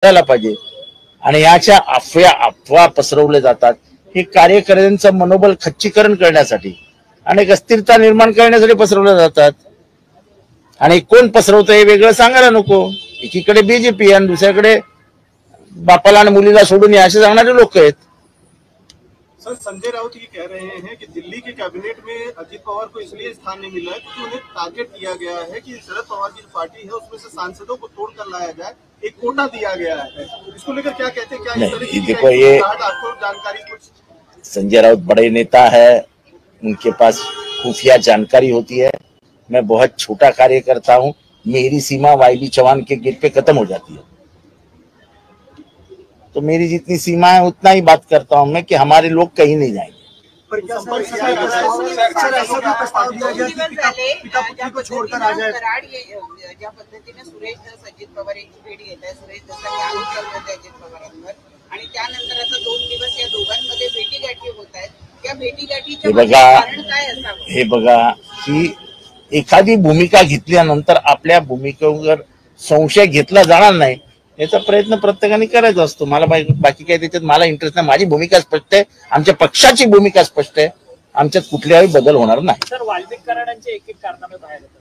करायला पाहिजे। आणि याच्या अफवा पसरवले जातात हे कार्यकर्त्यांचं मनोबल खच्चीकरण करण्यासाठी आणि अस्थिरता निर्माण करण्यासाठी पसरवले जातात। आणि कोण पसरवतं हे वेगळं सांगायला नको। एकीकडे बीजेपी आणि दुसरीकडे बापाला आणि मुलीला सोडून या असे सांगणारे लोक आहेत। सर, संजय राउत ये कह रहे हैं कि दिल्ली के कैबिनेट में अजित पवार को इसलिए स्थान नहीं मिला है क्योंकि उन्हें टारगेट दिया गया है कि शरद पवार की पार्टी है उसमें से सांसदों को तोड़कर लाया जाए, एक कोटा दिया गया है। इसको लेकर क्या कहते हैं? क्या देखो, ये आपको जानकारी कुछ? संजय राउत बड़े नेता है, उनके पास खुफिया जानकारी होती है। मैं बहुत छोटा कार्यकर्ता हूँ, मेरी सीमा वाईबी चौहान के गेट पे खत्म हो जाती है। तो मेरी जितनी सीमा है उतना ही बात करता हूं मैं कि हमारे लोग कहीं नहीं जाएंगे। पर क्या प्रस्ताव दिया गया कि पिता पुत्री को छोड़कर आ जाए? ज्या पद्धतीने सुरेश धस अजित पवार यांची भेट घेत आहे, सुरेश धसांनी आरोप लावले होते अजित पवारांवर आणि त्यानंतर आता 2 दिवस या दोघांमध्ये भेटीगाठी होत आहेत। त्या भेटीगाठीचे कारण काय असावं? हे बघा की एखादी भूमिका घेतल्यानंतर आपल्या भूमिकेवर संशय घेतला जाणार नाही याचा प्रयत्न प्रत्येकाने करायचा असतो। मला बाकी काही त्याच्यात मला इंटरेस्ट नाही। माझी भूमिका स्पष्ट आहे, आमच्या पक्षाची भूमिका स्पष्ट आहे, आमच्यात कुठल्याही बदल होणार नाही। सर, वाल्मिक कराडांचे एक कारनामे बाहेर येतात।